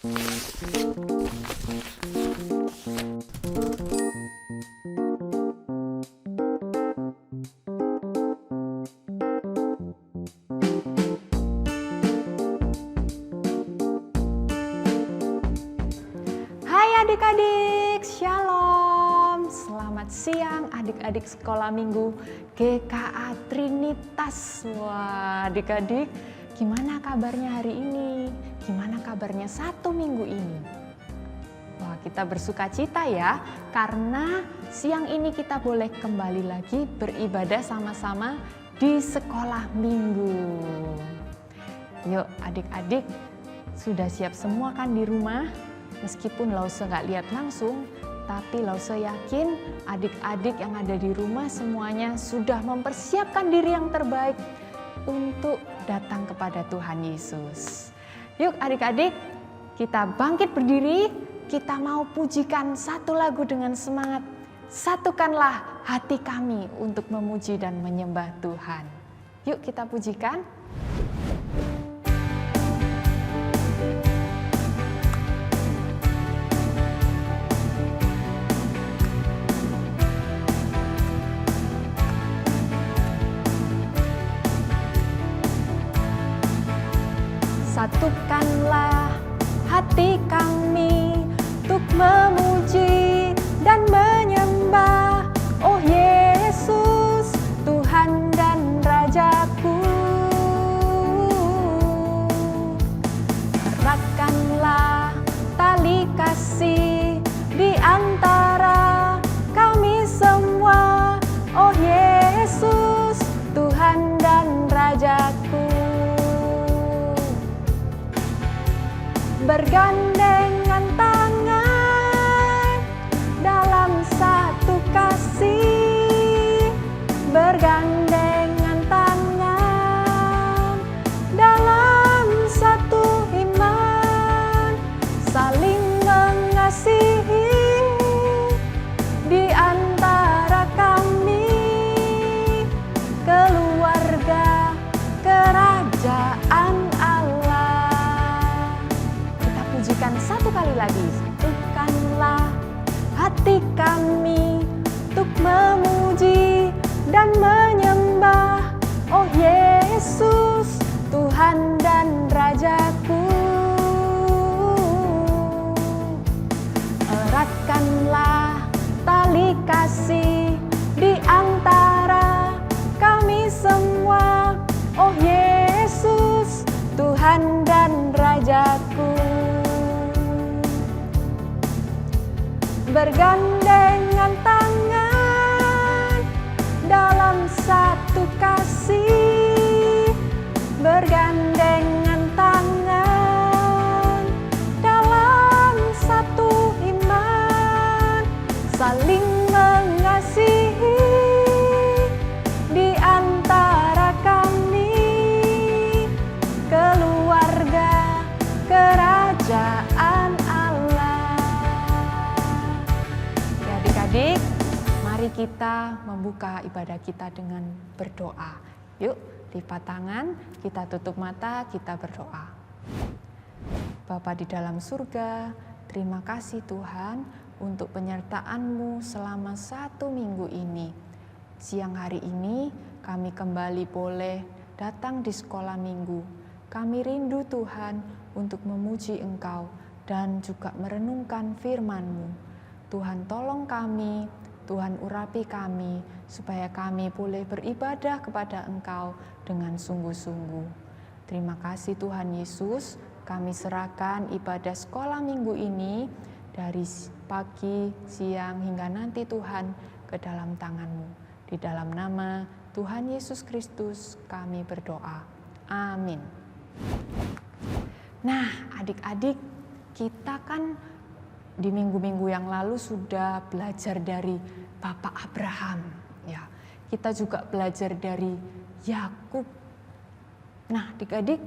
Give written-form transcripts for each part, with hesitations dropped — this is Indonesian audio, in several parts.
Hai adik-adik, shalom. Selamat siang adik-adik sekolah minggu GKA Trinitas. Wah adik-adik, gimana kabarnya hari ini? Gimana kabarnya satu minggu ini? Wah kita bersuka cita ya, karena siang ini kita boleh kembali lagi beribadah sama-sama di sekolah minggu. Yuk adik-adik, sudah siap semua kan di rumah? Meskipun Lause nggak lihat langsung, tapi Lause yakin adik-adik yang ada di rumah semuanya sudah mempersiapkan diri yang terbaik untuk datang kepada Tuhan Yesus. Yuk adik-adik, kita bangkit berdiri, kita mau pujikan satu lagu dengan semangat. Satukanlah hati kami untuk memuji dan menyembah Tuhan. Yuk kita pujikan. Satukanlah hati kami untuk memuji dan menyembah, oh Yesus, Tuhan dan Rajaku. Eratkanlah tali kasih di antara kami semua, oh Yesus, Tuhan dan Rajaku. Bergandengan tangan dalam satu kasih, bergandengan tangan dalam satu iman, saling mengasihi di antara kami, keluarga kerajaan Allah. Pujikan satu kali lagi. Satukanlah hati kami untuk memuji dan menyembah, oh Yesus, Tuhan dan Rajaku. Eratkanlah tali kasih di antara kami semua, oh Yesus, Tuhan dan Rajaku. Bergandengan tangan dalam satu kasih, bergandengan tangan dalam satu iman, saling mengasihi di antara kami, keluarga kerajaan Allah. Ya adik-adik, mari kita membuka ibadah kita dengan berdoa. Yuk, lipat tangan, kita tutup mata, kita berdoa. Bapa di dalam surga, terima kasih Tuhan untuk penyertaan-Mu selama satu minggu ini. Siang hari ini kami kembali boleh datang di sekolah minggu. Kami rindu Tuhan untuk memuji Engkau dan juga merenungkan firman-Mu. Tuhan tolong kami, Tuhan urapi kami, supaya kami boleh beribadah kepada Engkau dengan sungguh-sungguh. Terima kasih Tuhan Yesus, kami serahkan ibadah sekolah minggu ini dari pagi, siang, hingga nanti Tuhan ke dalam tangan-Mu. Di dalam nama Tuhan Yesus Kristus kami berdoa. Amin. Nah adik-adik, kita kan di minggu-minggu yang lalu sudah belajar dari Bapak Abraham. Ya, kita juga belajar dari Yakub. Nah adik-adik,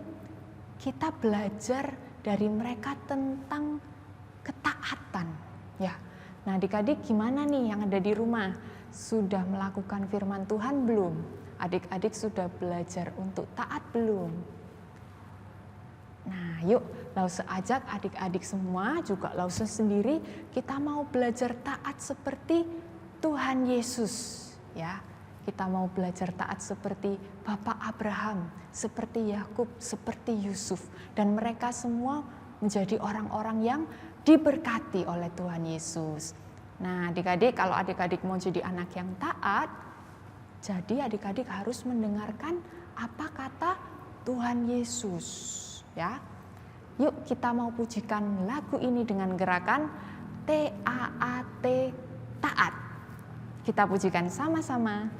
kita belajar dari mereka tentang ketaatan. Ya, nah adik-adik gimana nih yang ada di rumah? Sudah melakukan firman Tuhan belum? Adik-adik sudah belajar untuk taat belum? Nah yuk Lause ajak adik-adik semua, juga Lause sendiri, kita mau belajar taat seperti Tuhan Yesus, ya. Kita mau belajar taat seperti Bapak Abraham, seperti Yakub, seperti Yusuf, dan mereka semua menjadi orang-orang yang diberkati oleh Tuhan Yesus. Nah, adik-adik, kalau adik-adik mau jadi anak yang taat, jadi adik-adik harus mendengarkan apa kata Tuhan Yesus, ya. Yuk kita mau pujikan lagu ini dengan gerakan T-A-A-T, taat. Kita pujikan sama-sama.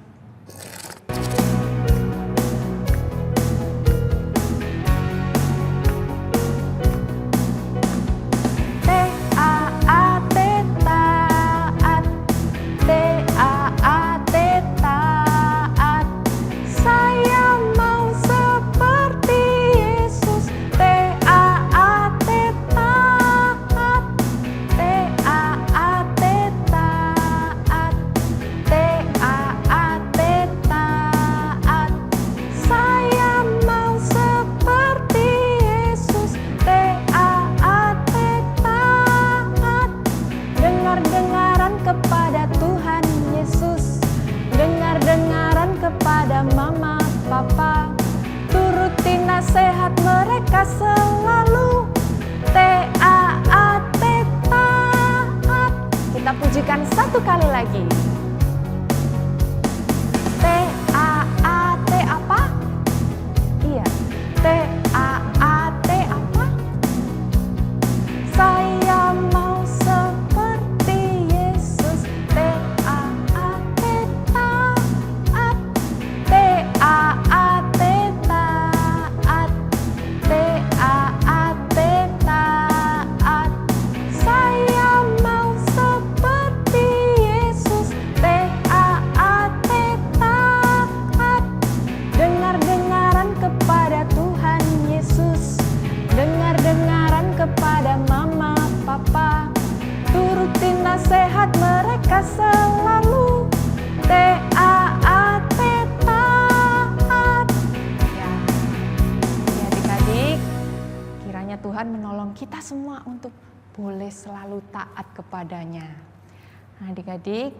Nasihat mereka selalu T-A-A-T, taat. Kita pujikan satu kali lagi. T-A-A-T apa? Iya, T-A-A-T apa? Saya mau seperti Yesus. T-A-A-T, taat. T-A-A-T, kepada mama, papa, turutin nasihat mereka selalu. T-A-A-T, taat. Ya, adik-adik, kiranya Tuhan menolong kita semua untuk boleh selalu taat kepadanya. Nah, adik-adik,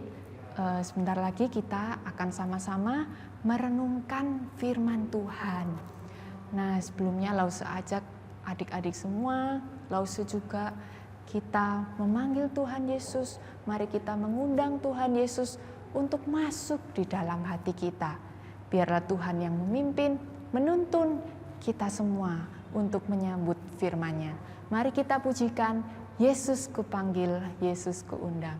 sebentar lagi kita akan sama-sama merenungkan firman Tuhan. Nah, sebelumnya Lause ajak adik-adik semua, Lause juga, kita memanggil Tuhan Yesus. Mari kita mengundang Tuhan Yesus untuk masuk di dalam hati kita. Biarlah Tuhan yang memimpin, menuntun kita semua untuk menyambut firman-Nya. Mari kita pujikan, Yesus kupanggil, Yesus kuundang.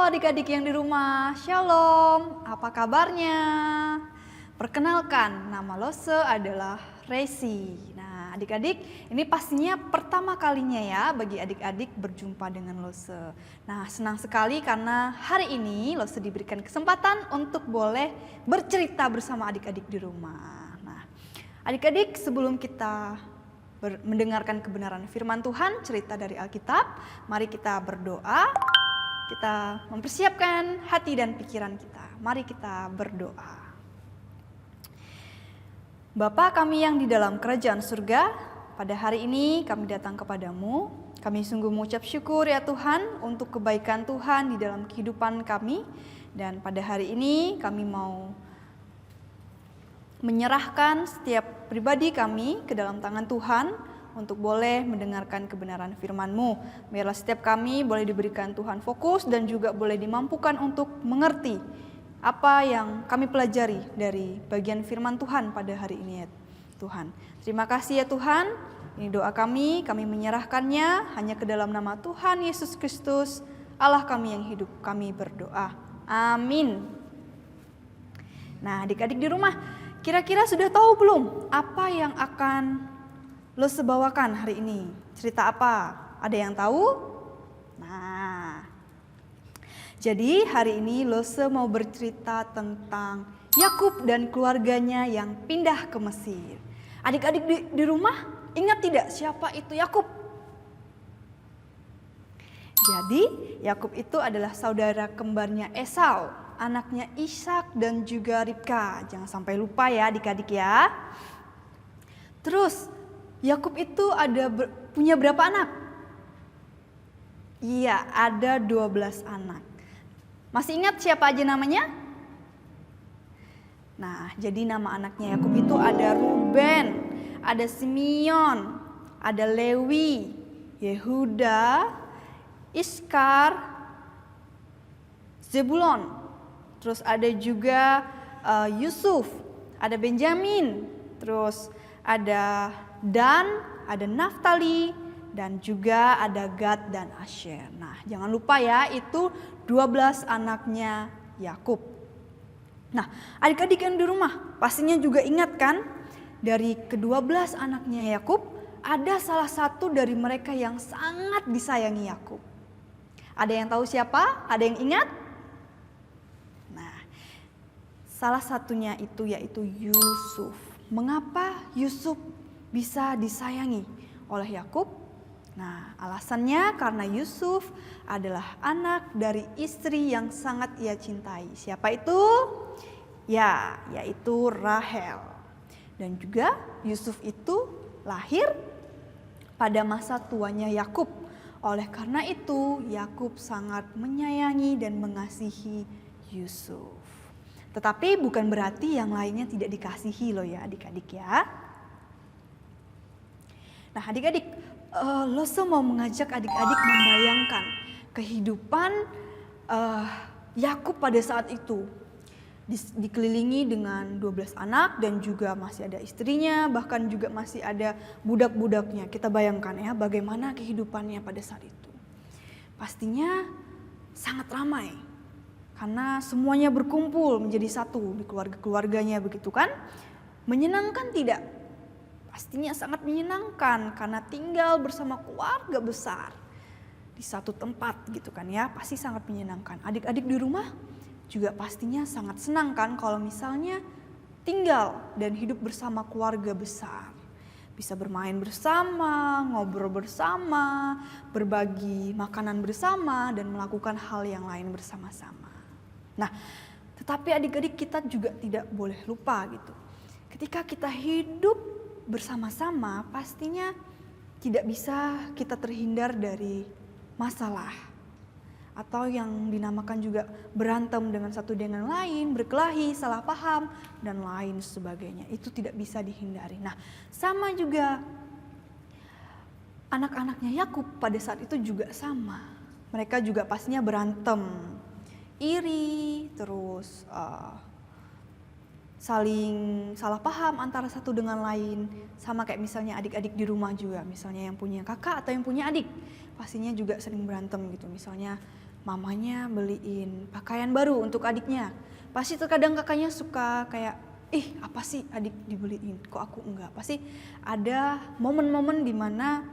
Adik-adik yang di rumah, Shalom, apa kabarnya? Perkenalkan, nama Lause adalah Resi. Nah, adik-adik, ini pastinya pertama kalinya ya bagi adik-adik berjumpa dengan Lose. Nah, senang sekali karena hari ini Lose diberikan kesempatan untuk boleh bercerita bersama adik-adik di rumah. Nah, adik-adik, sebelum kita mendengarkan kebenaran firman Tuhan, cerita dari Alkitab, mari kita berdoa. Kita mempersiapkan hati dan pikiran kita. Mari kita berdoa. Bapa kami yang di dalam kerajaan surga, pada hari ini kami datang kepadamu. Kami sungguh mengucap syukur ya Tuhan untuk kebaikan Tuhan di dalam kehidupan kami. Dan pada hari ini kami mau menyerahkan setiap pribadi kami ke dalam tangan Tuhan untuk boleh mendengarkan kebenaran firman-Mu. Biarlah setiap kami boleh diberikan Tuhan fokus dan juga boleh dimampukan untuk mengerti apa yang kami pelajari dari bagian firman Tuhan pada hari ini ya Tuhan. Terima kasih ya Tuhan, ini doa kami menyerahkannya hanya ke dalam nama Tuhan Yesus Kristus, Allah kami yang hidup, kami berdoa. Amin. Nah, adik-adik di rumah, kira-kira sudah tahu belum apa yang akan Lose bawakan hari ini? Cerita apa? Ada yang tahu? Nah, jadi hari ini Lose mau bercerita tentang Yakub dan keluarganya yang pindah ke Mesir. Adik-adik di rumah ingat tidak siapa itu Yakub? Jadi Yakub itu adalah saudara kembarnya Esau, anaknya Ishak dan juga Ribka. Jangan sampai lupa ya adik-adik ya. Terus Yakub itu punya berapa anak? Iya, ada 12 anak. Masih ingat siapa aja namanya? Nah, jadi nama anaknya Yakub itu ada Ruben, ada Simeon, ada Lewi, Yehuda, Iskar, Zebulon. Terus ada juga Yusuf, ada Benjamin, terus ada Dan, ada Naftali, dan juga ada Gad dan Asher. Nah, jangan lupa ya, itu 12 anaknya Yakub. Nah, adik-adik yang di rumah pastinya juga ingat kan, dari ke-12 anaknya Yakub, ada salah satu dari mereka yang sangat disayangi Yakub. Ada yang tahu siapa? Ada yang ingat? Nah, salah satunya itu yaitu Yusuf. Mengapa Yusuf bisa disayangi oleh Yakub? Nah, alasannya karena Yusuf adalah anak dari istri yang sangat ia cintai. Siapa itu? Ya, yaitu Rahel. Dan juga Yusuf itu lahir pada masa tuanya Yakub. Oleh karena itu, Yakub sangat menyayangi dan mengasihi Yusuf. Tetapi bukan berarti yang lainnya tidak dikasihi loh ya adik-adik ya. Nah adik-adik, Lose mau mengajak adik-adik membayangkan kehidupan Yakub pada saat itu. Dikelilingi dengan 12 anak dan juga masih ada istrinya, bahkan juga masih ada budak-budaknya. Kita bayangkan ya bagaimana kehidupannya pada saat itu. Pastinya sangat ramai karena semuanya berkumpul menjadi satu di keluarga-keluarganya begitu kan. Menyenangkan tidak? Pastinya sangat menyenangkan karena tinggal bersama keluarga besar di satu tempat gitu kan ya, pasti sangat menyenangkan. Adik-adik di rumah juga pastinya sangat senang kan kalau misalnya tinggal dan hidup bersama keluarga besar. Bisa bermain bersama, ngobrol bersama, berbagi makanan bersama, dan melakukan hal yang lain bersama-sama. Nah, tetapi adik-adik kita juga tidak boleh lupa gitu. Ketika kita hidup bersama-sama, pastinya tidak bisa kita terhindar dari masalah. Atau yang dinamakan juga berantem dengan satu dengan lain, berkelahi, salah paham, dan lain sebagainya. Itu tidak bisa dihindari. Nah, sama juga anak-anaknya Yakub pada saat itu juga sama. Mereka juga pastinya berantem, iri, terus saling salah paham antara satu dengan lain. Sama kayak misalnya adik-adik di rumah juga, misalnya yang punya kakak atau yang punya adik, pastinya juga sering berantem gitu. Misalnya mamanya beliin pakaian baru untuk adiknya, pasti terkadang kakaknya suka kayak ih apa sih adik dibeliin, kok aku enggak. Pasti ada momen-momen di mana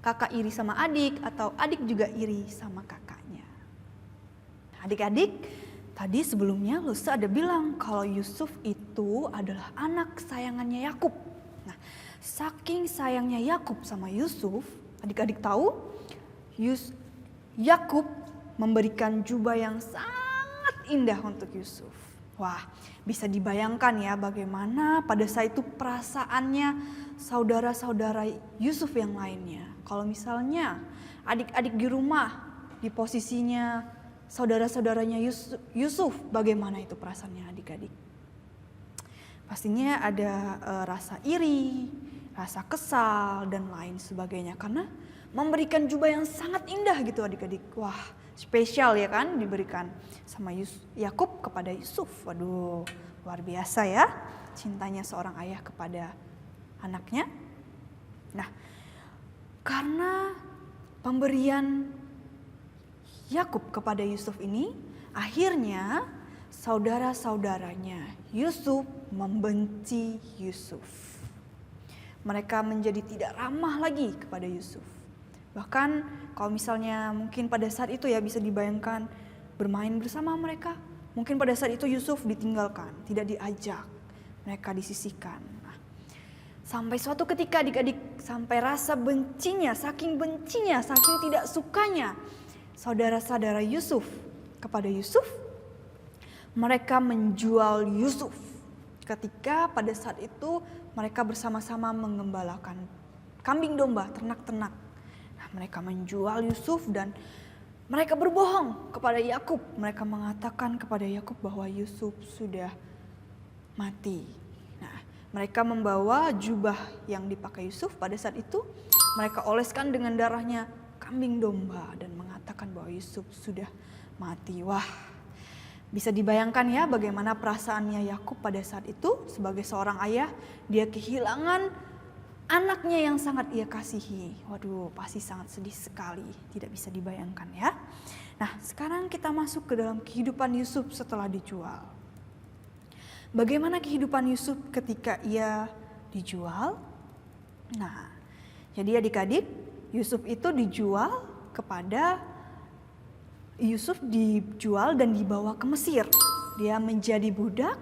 kakak iri sama adik atau adik juga iri sama kakaknya. Adik-adik, tadi sebelumnya Lusa ada bilang kalau Yusuf itu adalah anak kesayangannya Yakub. Nah, saking sayangnya Yakub sama Yusuf, adik-adik tahu Yakub memberikan jubah yang sangat indah untuk Yusuf. Wah, bisa dibayangkan ya bagaimana pada saat itu perasaannya saudara-saudara Yusuf yang lainnya. Kalau misalnya adik-adik di rumah di posisinya saudara-saudaranya Yusuf, bagaimana itu perasaannya adik-adik? Pastinya ada rasa iri, rasa kesal dan lain sebagainya karena memberikan jubah yang sangat indah gitu adik-adik. Wah, spesial ya kan diberikan sama Yakub kepada Yusuf. Waduh, luar biasa ya cintanya seorang ayah kepada anaknya. Nah, karena pemberian Yakub kepada Yusuf ini, akhirnya saudara-saudaranya Yusuf membenci Yusuf. Mereka menjadi tidak ramah lagi kepada Yusuf. Bahkan kalau misalnya mungkin pada saat itu ya bisa dibayangkan bermain bersama mereka. Mungkin pada saat itu Yusuf ditinggalkan, tidak diajak, mereka disisihkan. Nah, sampai suatu ketika adik-adik sampai rasa bencinya, saking tidak sukanya saudara-saudara Yusuf kepada Yusuf, mereka menjual Yusuf. Ketika pada saat itu mereka bersama-sama mengembalakan kambing domba, ternak-ternak. Nah, mereka menjual Yusuf dan mereka berbohong kepada Yakub. Mereka mengatakan kepada Yakub bahwa Yusuf sudah mati. Nah, mereka membawa jubah yang dipakai Yusuf pada saat itu, mereka oleskan dengan darahnya kambing domba dan mengatakan bahwa Yusuf sudah mati. Wah, bisa dibayangkan ya bagaimana perasaannya Yakub pada saat itu sebagai seorang ayah. Dia kehilangan anaknya yang sangat ia kasihi. Waduh, pasti sangat sedih sekali. Tidak bisa dibayangkan ya. Nah, sekarang kita masuk ke dalam kehidupan Yusuf setelah dijual. Bagaimana kehidupan Yusuf ketika ia dijual? Nah, jadi adik-adik, Yusuf dijual dan dibawa ke Mesir. Dia menjadi budak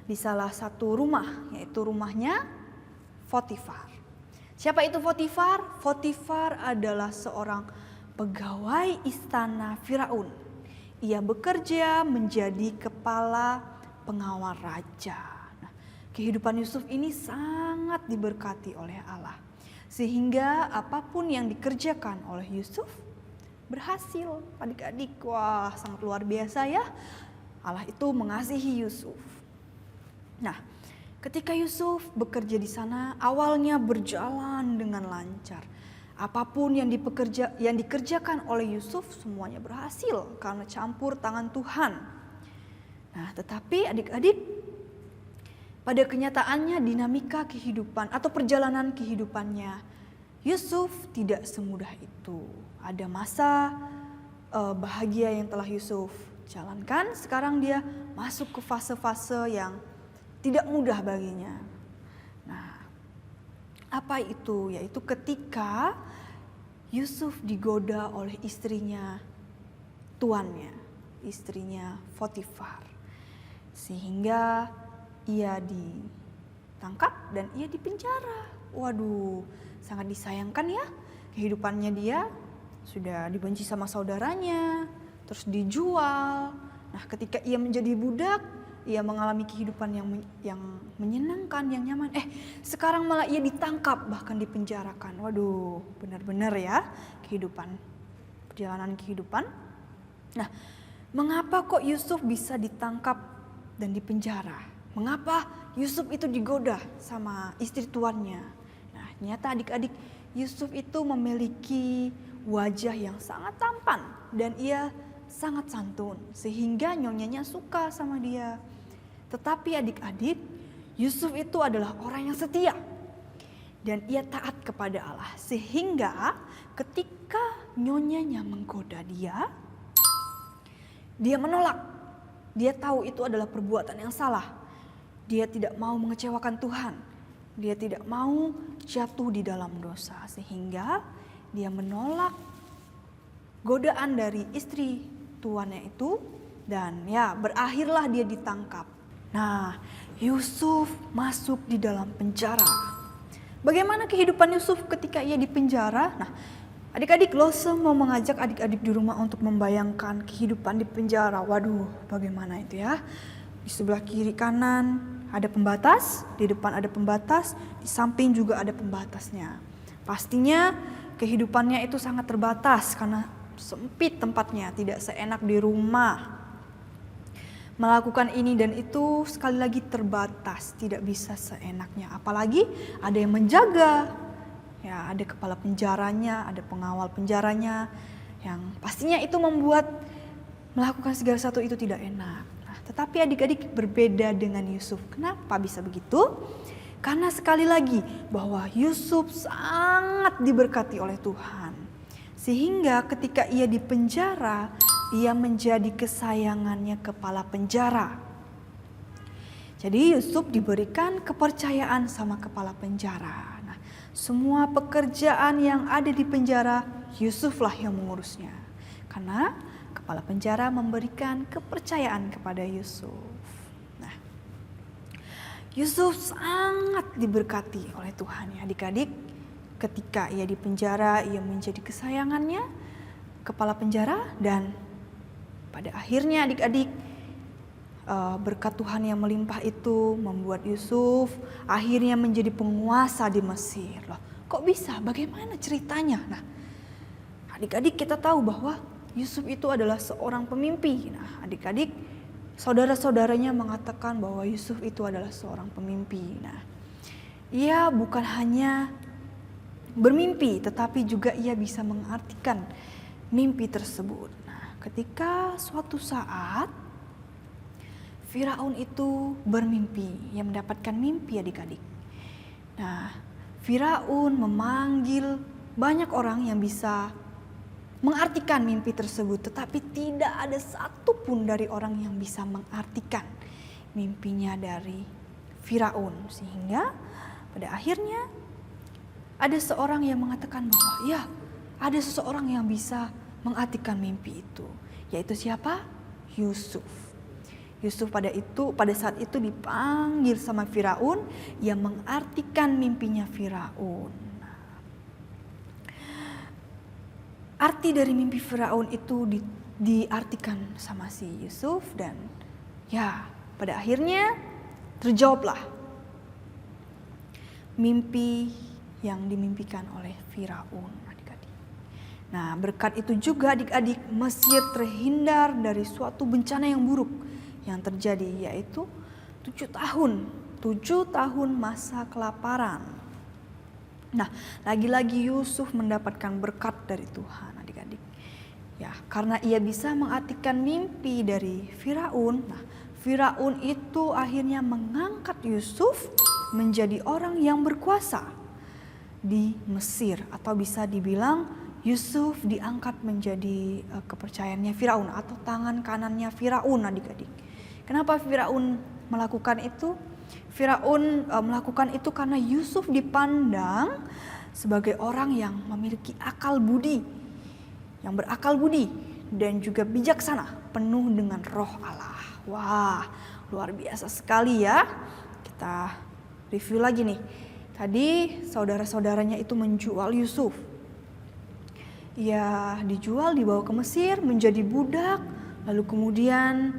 di salah satu rumah, yaitu rumahnya Potifar. Siapa itu Potifar? Potifar adalah seorang pegawai istana Firaun. Ia bekerja menjadi kepala pengawal raja. Nah, kehidupan Yusuf ini sangat diberkati oleh Allah. Sehingga apapun yang dikerjakan oleh Yusuf berhasil. Adik-adik, wah sangat luar biasa ya. Allah itu mengasihi Yusuf. Nah, ketika Yusuf bekerja di sana, awalnya berjalan dengan lancar. Apapun yang dikerjakan oleh Yusuf semuanya berhasil karena campur tangan Tuhan. Nah, tetapi adik-adik, pada kenyataannya dinamika kehidupan atau perjalanan kehidupannya Yusuf tidak semudah itu. Ada masa bahagia yang telah Yusuf jalankan, sekarang dia masuk ke fase-fase yang tidak mudah baginya. Nah, apa itu? Yaitu ketika Yusuf digoda oleh istrinya, tuannya, istrinya Potifar. Sehingga ia ditangkap dan ia dipenjara. Waduh, sangat disayangkan ya. Kehidupannya dia sudah dibenci sama saudaranya, terus dijual. Nah, ketika ia menjadi budak, ia mengalami kehidupan yang menyenangkan, yang nyaman. Sekarang malah ia ditangkap, bahkan dipenjarakan. Waduh, benar-benar ya perjalanan kehidupan. Nah, mengapa kok Yusuf bisa ditangkap dan dipenjara? Mengapa Yusuf itu digoda sama istri tuannya? Nah, ternyata adik-adik, Yusuf itu memiliki wajah yang sangat tampan dan ia sangat santun sehingga nyonyanya suka sama dia. Tetapi adik-adik, Yusuf itu adalah orang yang setia dan ia taat kepada Allah sehingga ketika nyonyanya menggoda dia menolak. Dia tahu itu adalah perbuatan yang salah. Dia tidak mau mengecewakan Tuhan. Dia tidak mau jatuh di dalam dosa, sehingga dia menolak godaan dari istri tuannya itu, dan ya berakhirlah dia ditangkap. Nah, Yusuf masuk di dalam penjara. Bagaimana kehidupan Yusuf ketika ia di penjara? Nah, adik-adik, Lose mau mengajak adik-adik di rumah untuk membayangkan kehidupan di penjara. Waduh, bagaimana itu ya? Di sebelah kiri kanan ada pembatas, di depan ada pembatas, di samping juga ada pembatasnya. Pastinya kehidupannya itu sangat terbatas karena sempit tempatnya, tidak seenak di rumah. Melakukan ini dan itu sekali lagi terbatas, tidak bisa seenaknya. Apalagi ada yang menjaga. Ya, ada kepala penjaranya, ada pengawal penjaranya, yang pastinya itu membuat melakukan segala sesuatu itu tidak enak. Nah, tetapi adik-adik berbeda dengan Yusuf. Kenapa bisa begitu? Karena sekali lagi bahwa Yusuf sangat diberkati oleh Tuhan. Sehingga ketika ia di penjara, ia menjadi kesayangannya kepala penjara. Jadi Yusuf diberikan kepercayaan sama kepala penjara. Nah, semua pekerjaan yang ada di penjara, Yusuflah yang mengurusnya. Karena kepala penjara memberikan kepercayaan kepada Yusuf. Nah, Yusuf sangat diberkati oleh Tuhan ya adik-adik. Ketika ia di penjara, ia menjadi kesayangannya kepala penjara, dan pada akhirnya adik-adik, berkat Tuhan yang melimpah itu membuat Yusuf akhirnya menjadi penguasa di Mesir. Loh, kok bisa? Bagaimana ceritanya? Nah, adik-adik kita tahu bahwa Yusuf itu adalah seorang pemimpi. Nah, adik-adik, saudara-saudaranya mengatakan bahwa Yusuf itu adalah seorang pemimpi. Nah, ia bukan hanya bermimpi, tetapi juga ia bisa mengartikan mimpi tersebut. Ketika suatu saat Firaun itu bermimpi, ia mendapatkan mimpi adik-adik. Nah, Firaun memanggil banyak orang yang bisa mengartikan mimpi tersebut, tetapi tidak ada satupun dari orang yang bisa mengartikan mimpinya dari Firaun. Sehingga pada akhirnya ada seorang yang mengatakan bahwa ya, ada seseorang yang bisa mengartikan mimpi itu, yaitu siapa? Yusuf. Yusuf pada saat itu dipanggil sama Firaun yang mengartikan mimpinya Firaun. Arti dari mimpi Firaun itu diartikan sama si Yusuf, dan ya pada akhirnya terjawablah mimpi yang dimimpikan oleh Firaun. Nah, berkat itu juga adik-adik, Mesir terhindar dari suatu bencana yang buruk yang terjadi, yaitu 7 tahun masa kelaparan. Nah, lagi-lagi Yusuf mendapatkan berkat dari Tuhan adik-adik. Ya, karena ia bisa mengartikan mimpi dari Firaun. Nah, Firaun itu akhirnya mengangkat Yusuf menjadi orang yang berkuasa di Mesir, atau bisa dibilang Yusuf diangkat menjadi kepercayaannya Firaun atau tangan kanannya Firaun adik-adik. Kenapa Firaun melakukan itu? Firaun melakukan itu karena Yusuf dipandang sebagai orang yang memiliki akal budi, yang berakal budi dan juga bijaksana, penuh dengan roh Allah. Wah, luar biasa sekali ya. Kita review lagi nih. Tadi saudara-saudaranya itu menjual Yusuf. Ia dijual, dibawa ke Mesir menjadi budak, lalu kemudian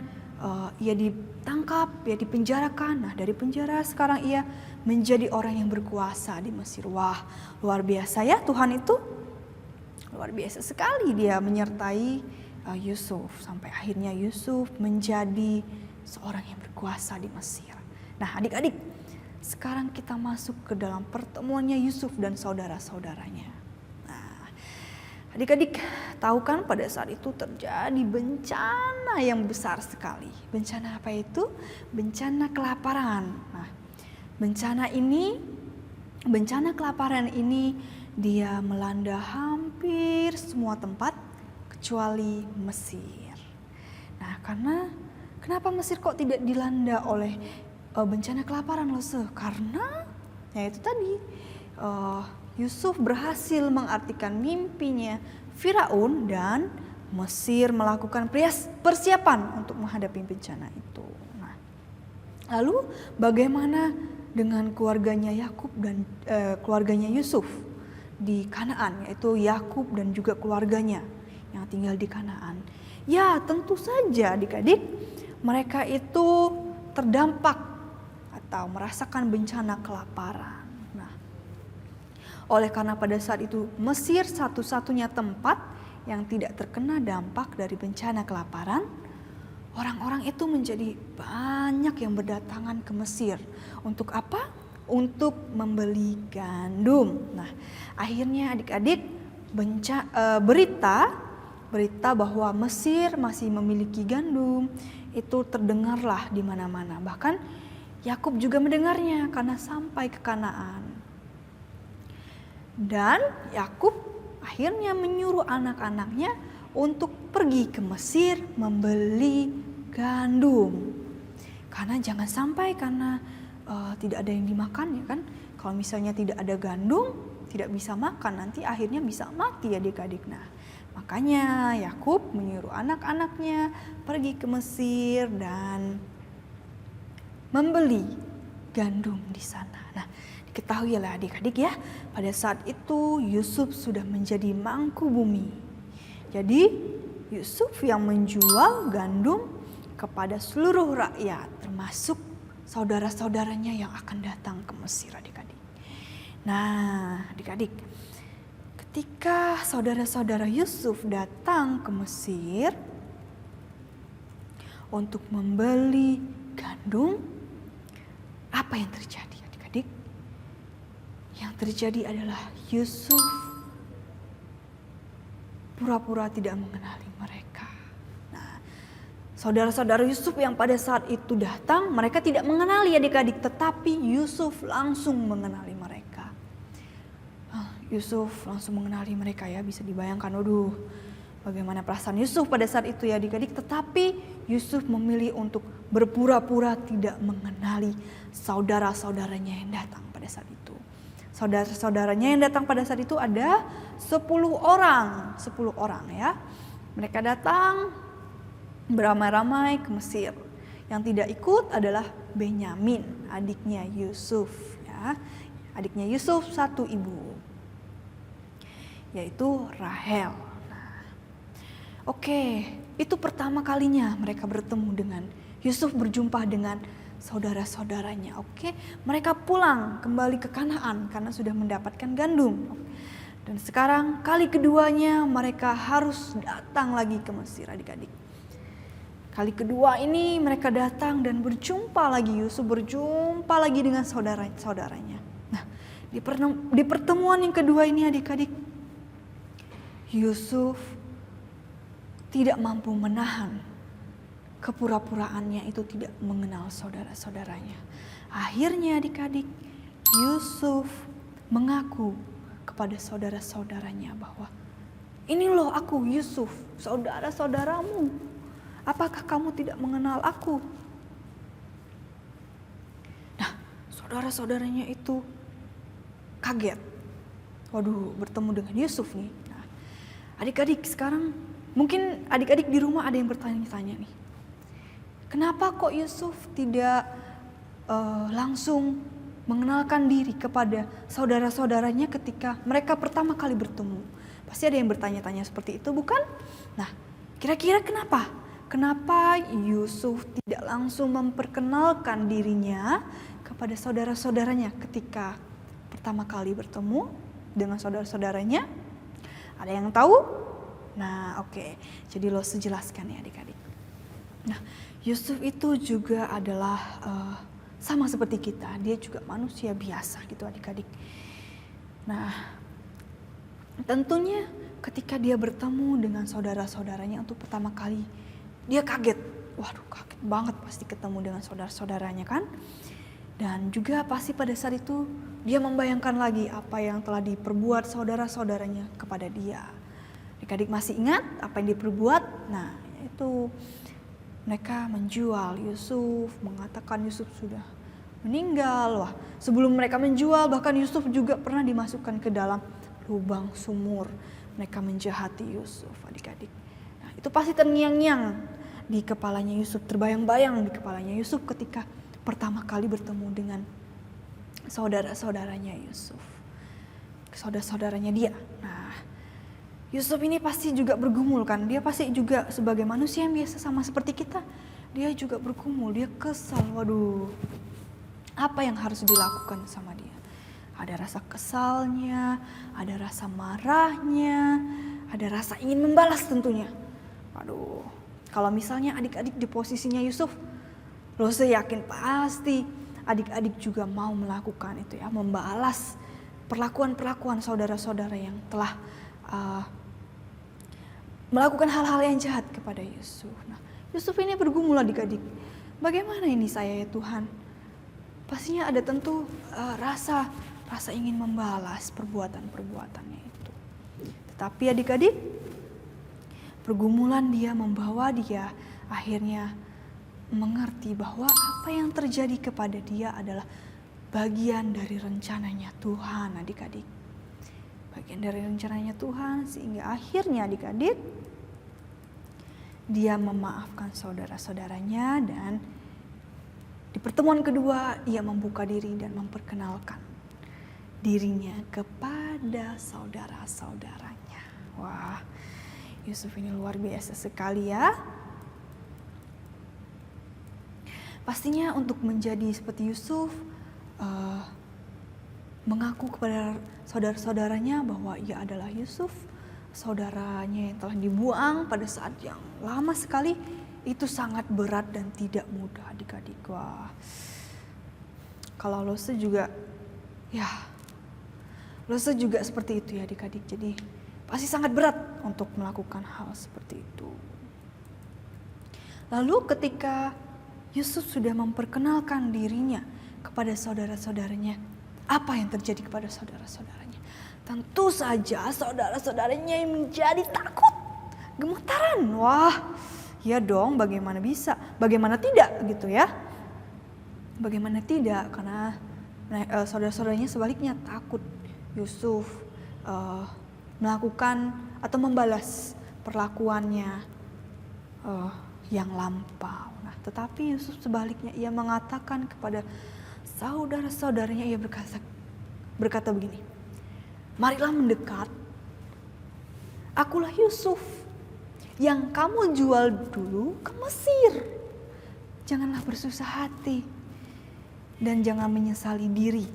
ia ditangkap, ia dipenjarakan. Nah, dari penjara sekarang ia menjadi orang yang berkuasa di Mesir. Wah, luar biasa ya, Tuhan itu luar biasa sekali, dia menyertai Yusuf sampai akhirnya Yusuf menjadi seorang yang berkuasa di Mesir. Nah, adik-adik, sekarang kita masuk ke dalam pertemuannya Yusuf dan saudara-saudaranya. Adik-adik tahu kan pada saat itu terjadi bencana yang besar sekali. Bencana apa itu? Bencana kelaparan. Nah, bencana kelaparan ini dia melanda hampir semua tempat kecuali Mesir. Nah, kenapa Mesir kok tidak dilanda oleh bencana kelaparan loh karena ya itu tadi Yusuf berhasil mengartikan mimpinya Firaun dan Mesir melakukan persiapan untuk menghadapi bencana itu. Nah, lalu bagaimana dengan keluarganya Yakub dan keluarganya Yusuf di Kanaan, yaitu Yakub dan juga keluarganya yang tinggal di Kanaan? Ya, tentu saja adik-adik, mereka itu terdampak atau merasakan bencana kelaparan. Nah, oleh karena pada saat itu Mesir satu-satunya tempat yang tidak terkena dampak dari bencana kelaparan, orang-orang itu menjadi banyak yang berdatangan ke Mesir. Untuk apa? Untuk membeli gandum. Nah, akhirnya adik-adik berita bahwa Mesir masih memiliki gandum itu terdengarlah di mana-mana. Bahkan Yakub juga mendengarnya karena sampai ke Kanaan. Dan Yakub akhirnya menyuruh anak-anaknya untuk pergi ke Mesir membeli gandum. Karena jangan sampai tidak ada yang dimakan ya kan. Kalau misalnya tidak ada gandum, tidak bisa makan, nanti akhirnya bisa mati adik-adik. Nah, makanya Yakub menyuruh anak-anaknya pergi ke Mesir dan membeli gandum di sana. Nah, diketahuilah adik-adik ya, pada saat itu Yusuf sudah menjadi mangku bumi. Jadi Yusuf yang menjual gandum kepada seluruh rakyat, termasuk saudara-saudaranya yang akan datang ke Mesir adik-adik. Nah, adik-adik, ketika saudara-saudara Yusuf datang ke Mesir untuk membeli gandum, apa yang terjadi adik-adik? Yang terjadi adalah Yusuf pura-pura tidak mengenali mereka. Nah, saudara-saudara Yusuf yang pada saat itu datang, mereka tidak mengenali adik-adik, tetapi Yusuf langsung mengenali mereka. Yusuf langsung mengenali mereka ya, bisa dibayangkan, aduh bagaimana perasaan Yusuf pada saat itu ya adik-adik. Tetapi Yusuf memilih untuk berpura-pura tidak mengenali saudara-saudaranya yang datang pada saat itu. Saudara-saudaranya yang datang pada saat itu ada 10 orang ya. Mereka datang beramai-ramai ke Mesir. Yang tidak ikut adalah Benyamin, adiknya Yusuf ya. Adiknya Yusuf satu ibu, yaitu Rahel. Nah, oke, itu pertama kalinya mereka bertemu dengan Yusuf, berjumpa dengan saudara-saudaranya. Oke, mereka pulang kembali ke Kanaan karena sudah mendapatkan gandum. Dan sekarang kali keduanya mereka harus datang lagi ke Mesir adik-adik. Kali kedua ini mereka datang dan berjumpa lagi, Yusuf berjumpa lagi dengan saudara-saudaranya. Nah, di pertemuan yang kedua ini adik-adik, Yusuf tidak mampu menahan kepura-puraannya itu tidak mengenal saudara-saudaranya. Akhirnya adik-adik, Yusuf mengaku kepada saudara-saudaranya bahwa ini loh aku Yusuf, saudara-saudaramu. Apakah kamu tidak mengenal aku? Nah, saudara-saudaranya itu kaget. Waduh, bertemu dengan Yusuf nih. Nah, adik-adik sekarang mungkin adik-adik di rumah ada yang bertanya-tanya nih. Kenapa kok Yusuf tidak langsung mengenalkan diri kepada saudara-saudaranya ketika mereka pertama kali bertemu? Pasti ada yang bertanya-tanya seperti itu, bukan? Nah, kira-kira kenapa? Kenapa Yusuf tidak langsung memperkenalkan dirinya kepada saudara-saudaranya ketika pertama kali bertemu dengan saudara-saudaranya? Ada yang tahu? Nah, oke. Jadi lo sejelaskan ya adik-adik. Nah, Yusuf itu juga adalah sama seperti kita, dia juga manusia biasa gitu adik-adik. Nah, tentunya ketika dia bertemu dengan saudara-saudaranya untuk pertama kali, dia kaget. Waduh, kaget banget pasti ketemu dengan saudara-saudaranya kan. Dan juga pasti pada saat itu dia membayangkan lagi apa yang telah diperbuat saudara-saudaranya kepada dia. Adik-adik masih ingat apa yang diperbuat? Nah, itu mereka menjual Yusuf, mengatakan Yusuf sudah meninggal. Wah, sebelum mereka menjual, bahkan Yusuf juga pernah dimasukkan ke dalam lubang sumur. Mereka menjahati Yusuf, adik-adik. Nah, itu pasti terngiang-ngiang di kepalanya Yusuf, terbayang-bayang di kepalanya Yusuf ketika pertama kali bertemu dengan saudara-saudaranya Yusuf. Saudara-saudaranya dia. Nah, Yusuf ini pasti juga bergumul kan. Dia pasti juga sebagai manusia yang biasa sama seperti kita. Dia juga bergumul, dia kesal. Waduh, apa yang harus dilakukan sama dia? Ada rasa kesalnya, ada rasa marahnya, ada rasa ingin membalas tentunya. Waduh, kalau misalnya adik-adik di posisinya Yusuf, saya yakin pasti adik-adik juga mau melakukan itu ya, membalas perlakuan-perlakuan saudara-saudara yang telah melakukan hal-hal yang jahat kepada Yusuf. Nah, Yusuf ini bergumul adik-adik. Bagaimana ini saya ya Tuhan? Pastinya ada tentu rasa ingin membalas perbuatan-perbuatannya itu. Tetapi adik-adik, pergumulan dia membawa dia akhirnya mengerti bahwa apa yang terjadi kepada dia adalah bagian dari rencananya Tuhan, adik-adik. Bagian dari rencananya Tuhan, sehingga akhirnya adik-adik dia memaafkan saudara-saudaranya, dan di pertemuan kedua ia membuka diri dan memperkenalkan dirinya kepada saudara-saudaranya. Wah, Yusuf ini luar biasa sekali ya. Pastinya untuk menjadi seperti Yusuf, mengaku kepada saudara-saudaranya bahwa ia adalah Yusuf, saudaranya yang telah dibuang pada saat yang lama sekali, itu sangat berat dan tidak mudah adik-adik. Wah, kalau Lose juga seperti itu ya adik-adik. Jadi pasti sangat berat untuk melakukan hal seperti itu. Lalu ketika Yusuf sudah memperkenalkan dirinya kepada saudara-saudaranya, apa yang terjadi kepada saudara-saudaranya? Tentu saja saudara-saudaranya yang menjadi takut, gemetaran. Wah, ya dong, bagaimana bisa? Bagaimana tidak gitu ya? Bagaimana tidak? Karena saudara-saudaranya sebaliknya takut Yusuf melakukan atau membalas perlakuannya yang lampau. Nah, tetapi Yusuf sebaliknya, ia mengatakan kepada saudara-saudaranya, ia berkata begini, marilah mendekat, akulah Yusuf yang kamu jual dulu ke Mesir. Janganlah bersusah hati dan jangan menyesali diri,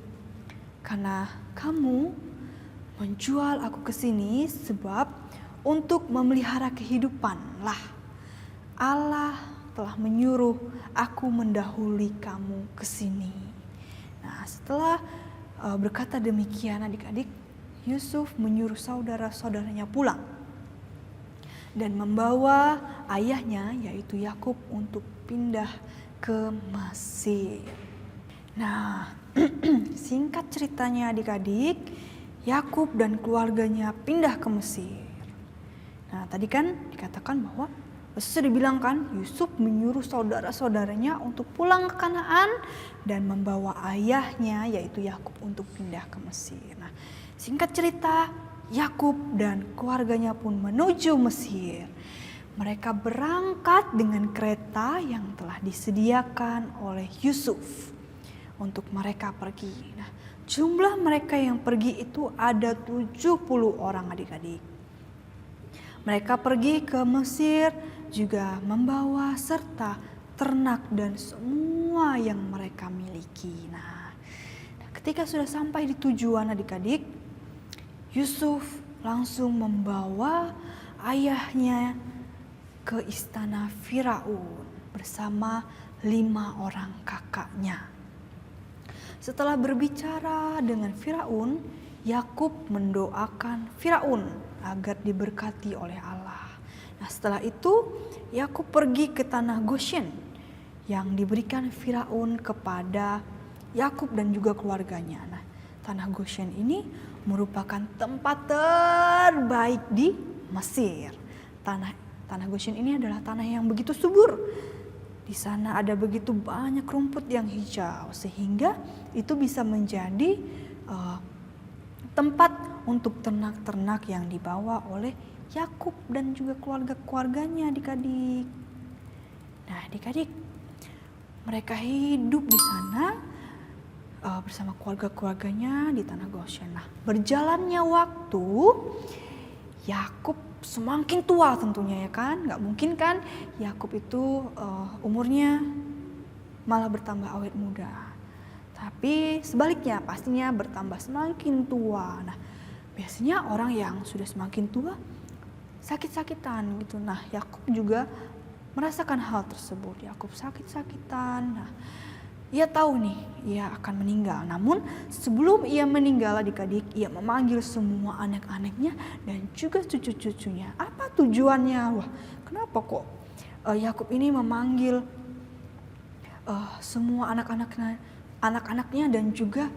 karena kamu menjual aku ke sini sebab untuk memelihara kehidupan lah. Allah telah menyuruh aku mendahului kamu ke sini. Nah, setelah berkata demikian adik-adik, Yusuf menyuruh saudara-saudaranya pulang dan membawa ayahnya yaitu Yakub untuk pindah ke Mesir. Nah, singkat ceritanya adik-adik, Yakub dan keluarganya pindah ke Mesir. Nah, tadi kan dikatakan bahwa sudah dibilang kan, Yusuf menyuruh saudara-saudaranya untuk pulang ke Kanaan dan membawa ayahnya yaitu Yakub untuk pindah ke Mesir. Nah, singkat cerita, Yakub dan keluarganya pun menuju Mesir. Mereka berangkat dengan kereta yang telah disediakan oleh Yusuf untuk mereka pergi. Nah, jumlah mereka yang pergi itu ada 70 orang adik-adik. Mereka pergi ke Mesir juga membawa serta ternak dan semua yang mereka miliki. Nah, ketika sudah sampai di tujuan adik-adik, Yusuf langsung membawa ayahnya ke istana Firaun bersama 5 orang kakaknya. Setelah berbicara dengan Firaun, Yakub mendoakan Firaun agar diberkati oleh Allah. Nah, setelah itu Yakub pergi ke tanah Goshen yang diberikan Firaun kepada Yakub dan juga keluarganya. Nah, tanah Goshen ini merupakan tempat terbaik di Mesir. Tanah Goshen ini adalah tanah yang begitu subur. Di sana ada begitu banyak rumput yang hijau sehingga itu bisa menjadi tempat untuk ternak-ternak yang dibawa oleh Yakub dan juga keluarga-keluarganya, adik-adik. Nah, adik-adik, mereka hidup di sana bersama keluarga-keluarganya di tanah Goshen. Nah, berjalannya waktu, Yakub semakin tua tentunya ya kan, nggak mungkin kan Yakub itu umurnya malah bertambah awet muda. Tapi sebaliknya pastinya bertambah semakin tua. Nah, biasanya orang yang sudah semakin tua sakit-sakitan gitu. Nah, Yakub juga merasakan hal tersebut. Yakub sakit-sakitan. Nah, ia tahu nih ia akan meninggal. Namun sebelum ia meninggal, adik-adik, ia memanggil semua anak-anaknya dan juga cucu-cucunya. Apa tujuannya? Wah, kenapa kok Yakub ini memanggil semua anak-anaknya dan juga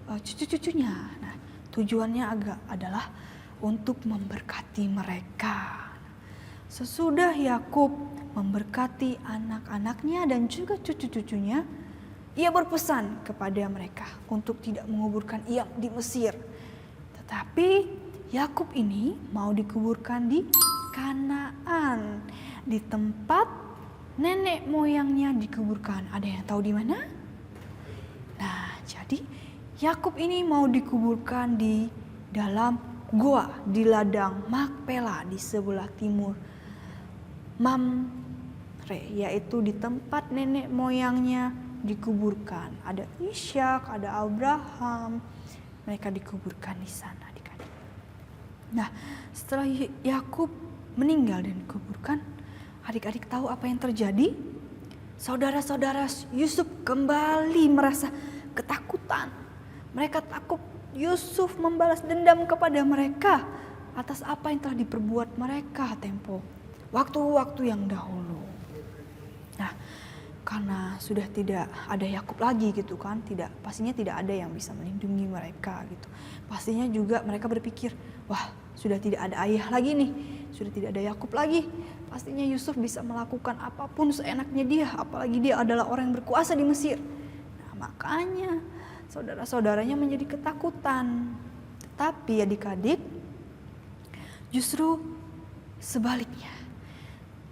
cucu-cucunya? Nah, tujuannya adalah untuk memberkati mereka. Sesudah Yakub memberkati anak-anaknya dan juga cucu-cucunya, ia berpesan kepada mereka untuk tidak menguburkan ia di Mesir. Tetapi Yakub ini mau dikuburkan di Kanaan, di tempat nenek moyangnya dikuburkan. Ada yang tahu di mana? Nah, jadi Yakub ini mau dikuburkan di dalam gua di ladang Makpela di sebelah timur Mamre, yaitu di tempat nenek moyangnya dikuburkan. Ada Ishak, ada Abraham, mereka dikuburkan di sana, adik-adik. Nah, setelah Yakub meninggal dan dikuburkan, adik-adik tahu apa yang terjadi? Saudara-saudara Yusuf kembali merasa ketakutan. Mereka takut Yusuf membalas dendam kepada mereka atas apa yang telah diperbuat mereka tempo waktu-waktu yang dahulu. Nah, karena sudah tidak ada Yakub lagi gitu kan, pastinya tidak ada yang bisa melindungi mereka gitu. Pastinya juga mereka berpikir, wah sudah tidak ada ayah lagi nih, sudah tidak ada Yakub lagi. Pastinya Yusuf bisa melakukan apapun seenaknya dia, apalagi dia adalah orang yang berkuasa di Mesir. Nah, makanya saudara-saudaranya menjadi ketakutan. Tetapi adik-adik, justru sebaliknya.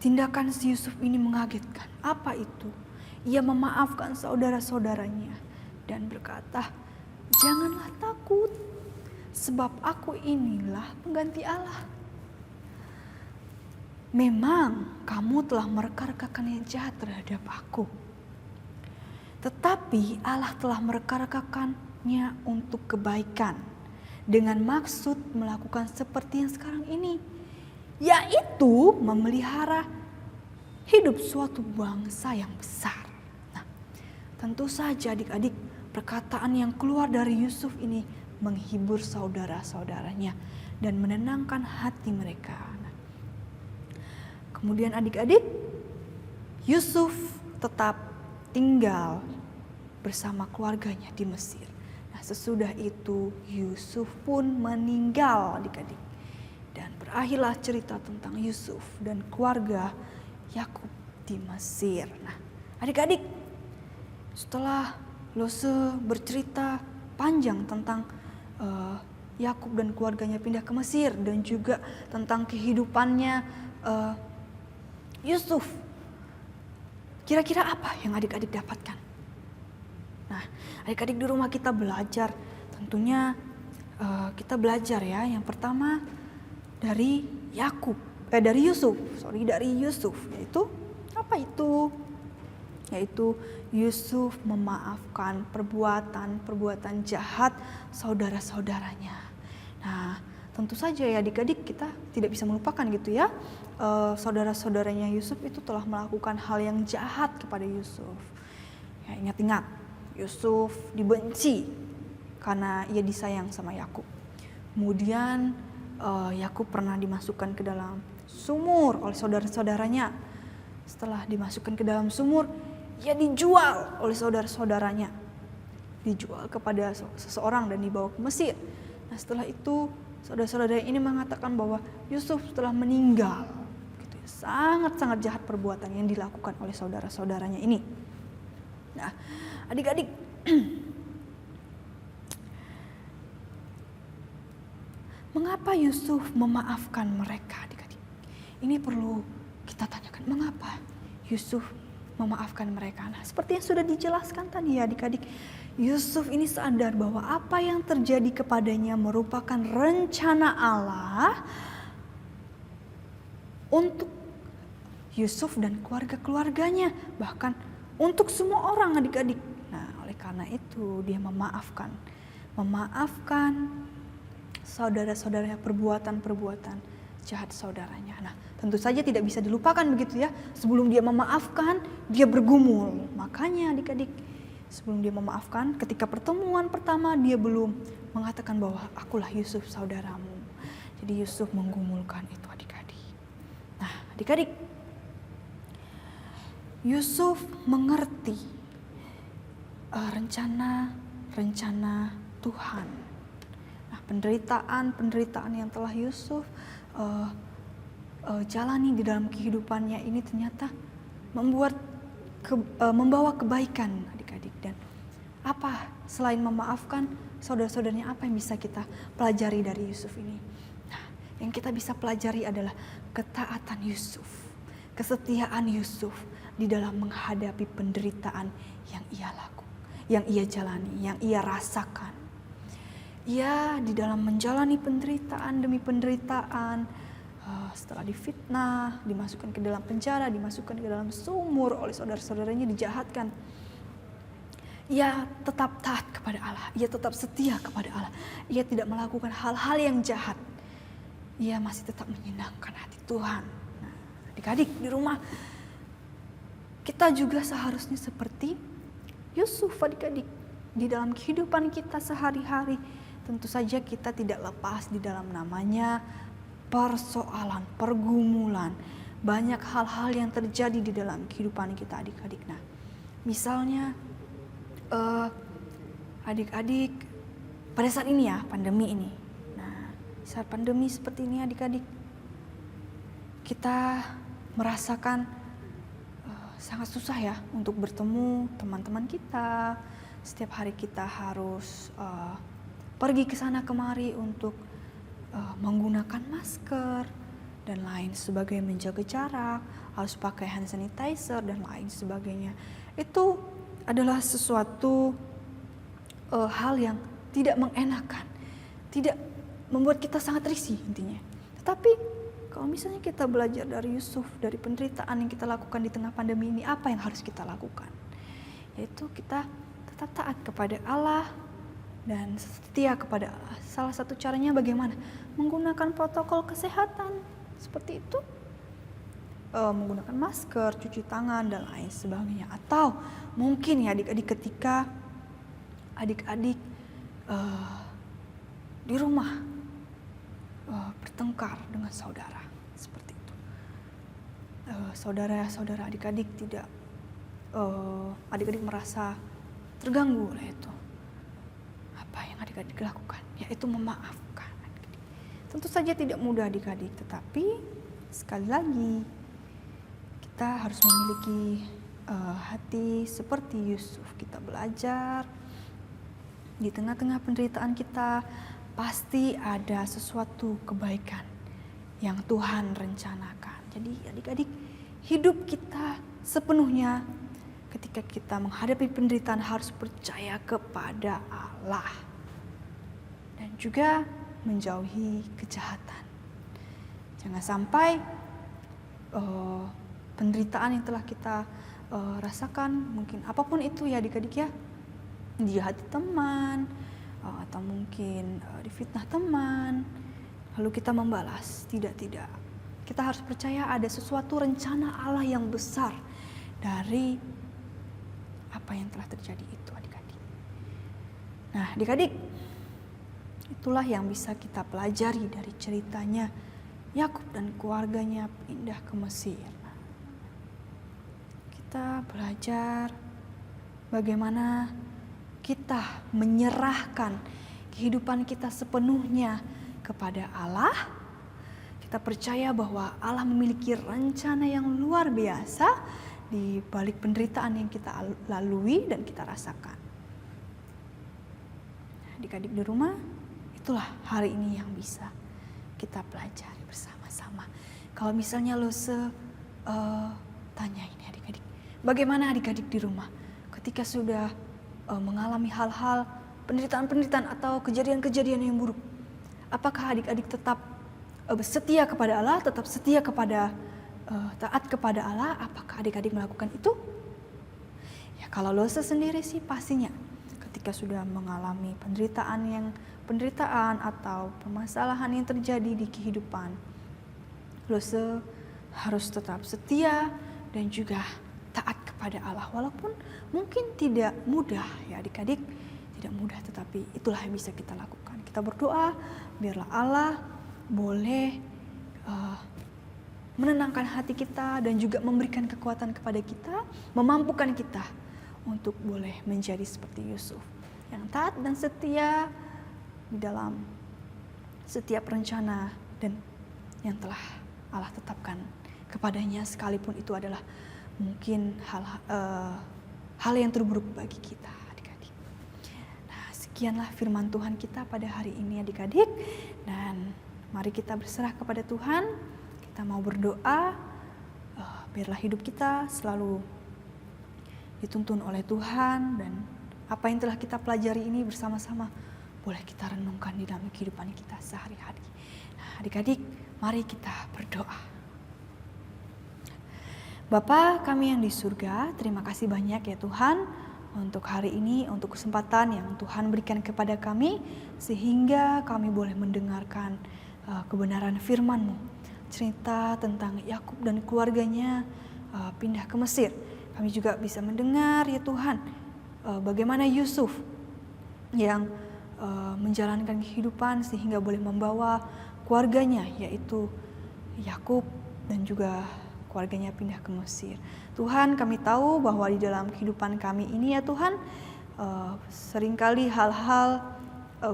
Tindakan si Yusuf ini mengagetkan. Apa itu? Ia memaafkan saudara-saudaranya dan berkata, "Janganlah takut, sebab aku inilah pengganti Allah. Memang kamu telah mereka-rekakan yang jahat terhadap aku. Tetapi Allah telah mereka-rekakannya untuk kebaikan dengan maksud melakukan seperti yang sekarang ini, yaitu memelihara hidup suatu bangsa yang besar." Nah, tentu saja adik-adik, perkataan yang keluar dari Yusuf ini menghibur saudara-saudaranya dan menenangkan hati mereka. Nah, kemudian adik-adik, Yusuf tetap tinggal bersama keluarganya di Mesir. Nah, sesudah itu Yusuf pun meninggal, adik-adik. Dan berakhirlah cerita tentang Yusuf dan keluarga Yakub di Mesir. Nah, adik-adik, setelah Lose bercerita panjang tentang Yakub dan keluarganya pindah ke Mesir dan juga tentang kehidupannya Yusuf, kira-kira apa yang adik-adik dapatkan? Nah, adik-adik di rumah kita belajar, tentunya kita belajar ya. Yang pertama dari Yusuf, yaitu apa itu? Yaitu Yusuf memaafkan perbuatan jahat saudara-saudaranya. Nah, tentu saja ya adik-adik, kita tidak bisa melupakan gitu ya. Saudara-saudaranya Yusuf itu telah melakukan hal yang jahat kepada Yusuf. Ya, ingat-ingat, Yusuf dibenci karena ia disayang sama Yakub. Kemudian Yakub pernah dimasukkan ke dalam sumur oleh saudara-saudaranya. Setelah dimasukkan ke dalam sumur, ia dijual oleh saudara-saudaranya. Dijual kepada seseorang dan dibawa ke Mesir. Nah, setelah itu saudara-saudara ini mengatakan bahwa Yusuf telah meninggal. Gitu. Sangat-sangat jahat perbuatan yang dilakukan oleh saudara-saudaranya ini. Nah, adik-adik, mengapa Yusuf memaafkan mereka, adik-adik? Ini perlu kita tanyakan, mengapa Yusuf memaafkan mereka? Nah, seperti yang sudah dijelaskan tadi ya adik-adik, Yusuf ini sadar bahwa apa yang terjadi kepadanya merupakan rencana Allah untuk Yusuf dan keluarga-keluarganya, bahkan untuk semua orang adik-adik. Nah, oleh karena itu dia memaafkan saudara-saudaranya perbuatan-perbuatan jahat saudaranya. Nah, tentu saja tidak bisa dilupakan begitu ya. Sebelum dia memaafkan, dia bergumul. Makanya adik-adik, sebelum dia memaafkan, ketika pertemuan pertama dia belum mengatakan bahwa akulah Yusuf saudaramu. Jadi Yusuf menggumulkan itu adik-adik. Nah, adik-adik, Yusuf mengerti rencana Tuhan. Nah, penderitaan yang telah Yusuf jalani di dalam kehidupannya ini ternyata membawa kebaikan adik-adik. Dan apa selain memaafkan saudara-saudaranya, apa yang bisa kita pelajari dari Yusuf ini? Nah, yang kita bisa pelajari adalah ketaatan Yusuf, kesetiaan Yusuf di dalam menghadapi penderitaan yang ia jalani, yang ia rasakan. Ia di dalam menjalani penderitaan demi penderitaan, setelah difitnah, dimasukkan ke dalam penjara, dimasukkan ke dalam sumur oleh saudara-saudaranya, dijahatkan. Ia tetap taat kepada Allah, ia tetap setia kepada Allah. Ia tidak melakukan hal-hal yang jahat. Ia masih tetap menyenangkan hati Tuhan. Nah, adik-adik di rumah, kita juga seharusnya seperti Yusuf adik-adik. Di dalam kehidupan kita sehari-hari, tentu saja kita tidak lepas di dalam namanya persoalan, pergumulan. Banyak hal-hal yang terjadi di dalam kehidupan kita adik-adik. Nah, misalnya adik-adik pada saat ini ya, pandemi ini. Nah, saat pandemi seperti ini adik-adik, kita merasakan sangat susah ya untuk bertemu teman-teman kita. Setiap hari kita harus pergi ke sana kemari untuk menggunakan masker dan lain sebagainya, menjaga jarak, harus pakai hand sanitizer dan lain sebagainya. Itu adalah sesuatu hal yang tidak mengenakan, tidak membuat kita sangat risih intinya. Tetapi kalau misalnya kita belajar dari Yusuf, dari penderitaan yang kita lakukan di tengah pandemi ini, apa yang harus kita lakukan? Yaitu kita tetap taat kepada Allah dan setia kepada Allah. Salah satu caranya bagaimana? Menggunakan protokol kesehatan seperti itu. Menggunakan masker, cuci tangan, dan lain sebagainya. Atau mungkin ya adik-adik, ketika adik-adik di rumah bertengkar dengan saudara, seperti itu. Saudara-saudara adik-adik tidak, adik-adik merasa terganggu oleh itu. Apa yang adik-adik lakukan? Yaitu memaafkan adik-adik. Tentu saja tidak mudah adik-adik, tetapi sekali lagi kita harus memiliki hati seperti Yusuf. Kita belajar di tengah-tengah penderitaan kita, pasti ada sesuatu kebaikan yang Tuhan rencanakan. Jadi adik-adik, hidup kita sepenuhnya ketika kita menghadapi penderitaan harus percaya kepada Allah. Dan juga menjauhi kejahatan. Jangan sampai penderitaan yang telah kita rasakan, mungkin apapun itu ya adik-adik ya, dijahati teman, atau mungkin difitnah teman, lalu kita membalas. Tidak. Kita harus percaya ada sesuatu rencana Allah yang besar dari apa yang telah terjadi itu adik-adik. Nah adik-adik, itulah yang bisa kita pelajari dari ceritanya Yakub dan keluarganya pindah ke Mesir. Kita belajar bagaimana kita menyerahkan kehidupan kita sepenuhnya kepada Allah. Kita percaya bahwa Allah memiliki rencana yang luar biasa di balik penderitaan yang kita lalui dan kita rasakan. Adik-adik di rumah, itulah hari ini yang bisa kita pelajari bersama-sama. Kalau misalnya tanya ini adik-adik, bagaimana adik-adik di rumah ketika sudah mengalami hal-hal penderitaan-penderitaan atau kejadian-kejadian yang buruk? Apakah adik-adik tetap setia kepada Allah, tetap setia kepada taat kepada Allah? Apakah adik-adik melakukan itu? Ya, kalau sendiri sih pastinya ketika sudah mengalami penderitaan atau permasalahan yang terjadi di kehidupan, harus tetap setia dan juga taat kepada Allah, walaupun mungkin tidak mudah ya adik-adik, tidak mudah, tetapi itulah yang bisa kita lakukan. Kita berdoa biarlah Allah boleh menenangkan hati kita dan juga memberikan kekuatan kepada kita, memampukan kita untuk boleh menjadi seperti Yusuf yang taat dan setia di dalam setiap rencana dan yang telah Allah tetapkan kepadanya, sekalipun itu adalah mungkin hal yang terburuk bagi kita adik-adik. Nah, sekianlah firman Tuhan kita pada hari ini adik-adik, dan mari kita berserah kepada Tuhan. Kita mau berdoa, biarlah hidup kita selalu dituntun oleh Tuhan, dan apa yang telah kita pelajari ini bersama-sama boleh kita renungkan di dalam kehidupan kita sehari-hari. Nah, adik-adik, mari kita berdoa. Bapa kami yang di surga, terima kasih banyak ya Tuhan untuk hari ini, untuk kesempatan yang Tuhan berikan kepada kami, sehingga kami boleh mendengarkan kebenaran firman-Mu. Cerita tentang Yakub dan keluarganya pindah ke Mesir. Kami juga bisa mendengar ya Tuhan bagaimana Yusuf yang menjalankan kehidupan sehingga boleh membawa keluarganya, yaitu Yakub dan juga keluarganya pindah ke Mesir. Tuhan, kami tahu bahwa di dalam kehidupan kami ini ya Tuhan, seringkali hal-hal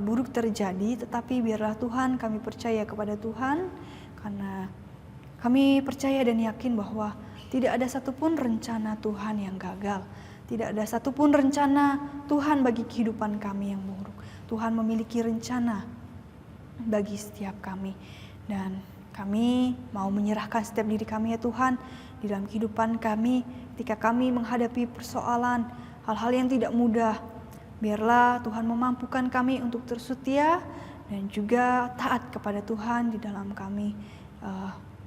buruk terjadi, tetapi biarlah Tuhan kami percaya kepada Tuhan, karena kami percaya dan yakin bahwa tidak ada satupun rencana Tuhan yang gagal. Tidak ada satupun rencana Tuhan bagi kehidupan kami yang buruk. Tuhan memiliki rencana bagi setiap kami. Dan kami mau menyerahkan setiap diri kami ya Tuhan di dalam kehidupan kami ketika kami menghadapi persoalan, hal-hal yang tidak mudah. Biarlah Tuhan memampukan kami untuk tersetia dan juga taat kepada Tuhan di dalam kami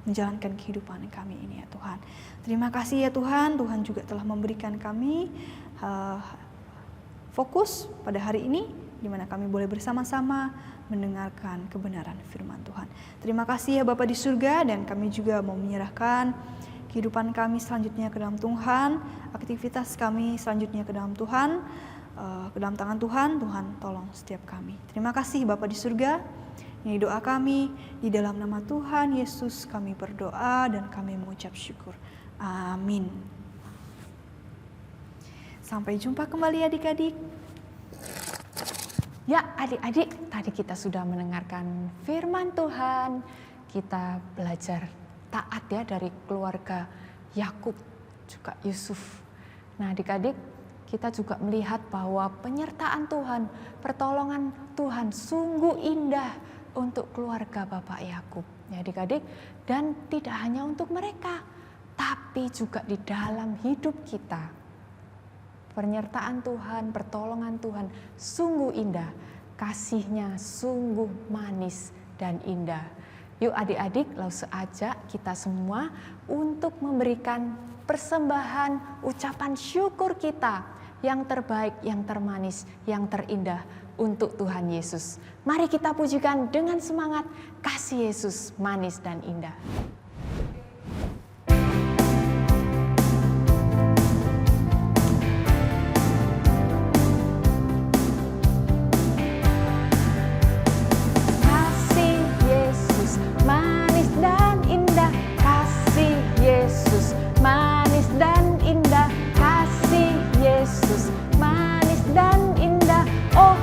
menjalankan kehidupan kami ini ya Tuhan. Terima kasih ya Tuhan, Tuhan juga telah memberikan kami fokus pada hari ini, di mana kami boleh bersama-sama mendengarkan kebenaran firman Tuhan. Terima kasih ya Bapa di surga, dan kami juga mau menyerahkan kehidupan kami selanjutnya ke dalam Tuhan, aktivitas kami selanjutnya ke dalam Tuhan, ke dalam tangan Tuhan. Tuhan tolong setiap kami. Terima kasih Bapa di surga. Ini doa kami, di dalam nama Tuhan Yesus kami berdoa dan kami mengucap syukur. Amin. Sampai jumpa kembali adik-adik. Ya adik-adik, tadi kita sudah mendengarkan firman Tuhan. Kita belajar taat ya dari keluarga Yakub juga Yusuf. Nah adik-adik, kita juga melihat bahwa penyertaan Tuhan, pertolongan Tuhan sungguh indah untuk keluarga Bapak Yakub, ya adik-adik, dan tidak hanya untuk mereka, tapi juga di dalam hidup kita. Penyertaan Tuhan, pertolongan Tuhan sungguh indah, kasih-Nya sungguh manis dan indah. Yuk adik-adik, langsung ajak kita semua untuk memberikan persembahan ucapan syukur kita yang terbaik, yang termanis, yang terindah untuk Tuhan Yesus. Mari kita pujikan dengan semangat, kasih Yesus manis dan indah. Kasih Yesus manis dan indah, kasih Yesus manis dan indah, kasih Yesus manis dan indah. Oh,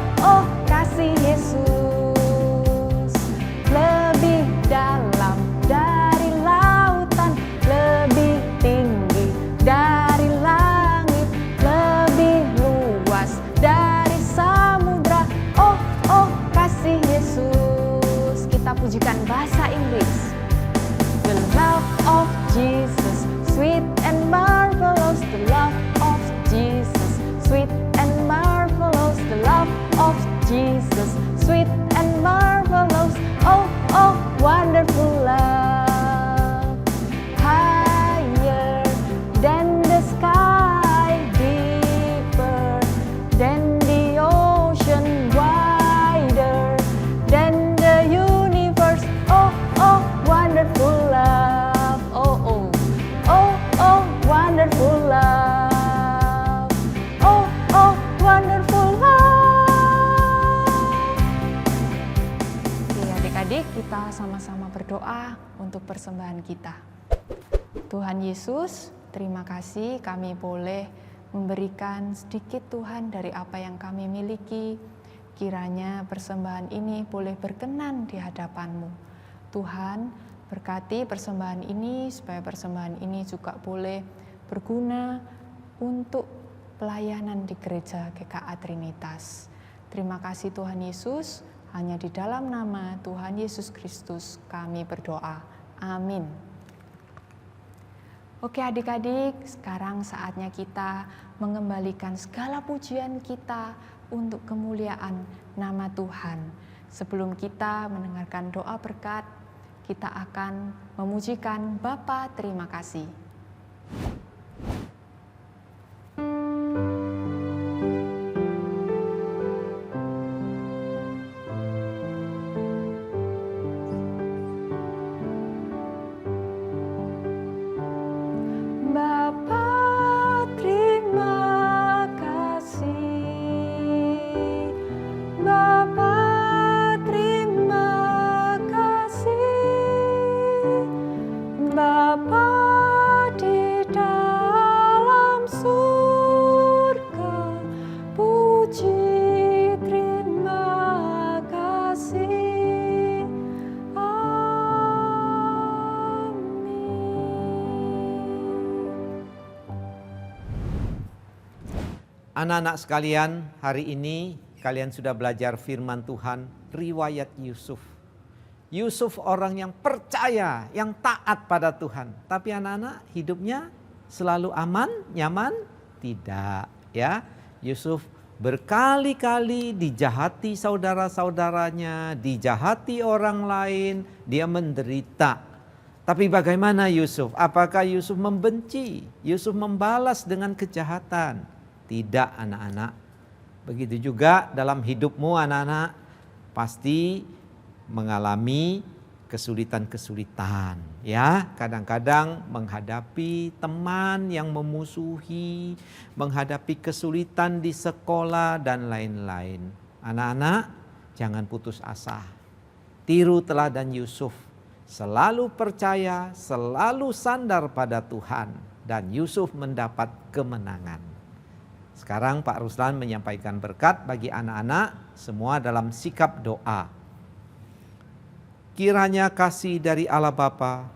kasih Yesus lebih dalam untuk persembahan kita. Tuhan Yesus, terima kasih kami boleh memberikan sedikit Tuhan dari apa yang kami miliki. Kiranya persembahan ini boleh berkenan di hadapan-Mu. Tuhan, berkati persembahan ini supaya persembahan ini juga boleh berguna untuk pelayanan di gereja GKA Trinitas. Terima kasih Tuhan Yesus, hanya di dalam nama Tuhan Yesus Kristus kami berdoa. Amin. Oke adik-adik, sekarang saatnya kita mengembalikan segala pujian kita untuk kemuliaan nama Tuhan. Sebelum kita mendengarkan doa berkat, kita akan memujikan Bapa terima kasih. Anak-anak sekalian, hari ini kalian sudah belajar firman Tuhan, riwayat Yusuf. Yusuf orang yang percaya, yang taat pada Tuhan. Tapi anak-anak hidupnya selalu aman, nyaman? Tidak, ya. Yusuf berkali-kali dijahati saudara-saudaranya, dijahati orang lain, dia menderita. Tapi bagaimana Yusuf? Apakah Yusuf membenci? Yusuf membalas dengan kejahatan? Tidak anak-anak. Begitu juga dalam hidupmu anak-anak pasti mengalami kesulitan-kesulitan. Ya, kadang-kadang menghadapi teman yang memusuhi, menghadapi kesulitan di sekolah dan lain-lain. Anak-anak jangan putus asa. Tiru teladan Yusuf. Selalu percaya, selalu sandar pada Tuhan. Dan Yusuf mendapat kemenangan. Sekarang Pak Ruslan menyampaikan berkat bagi anak-anak semua dalam sikap doa. Kiranya kasih dari Allah Bapa,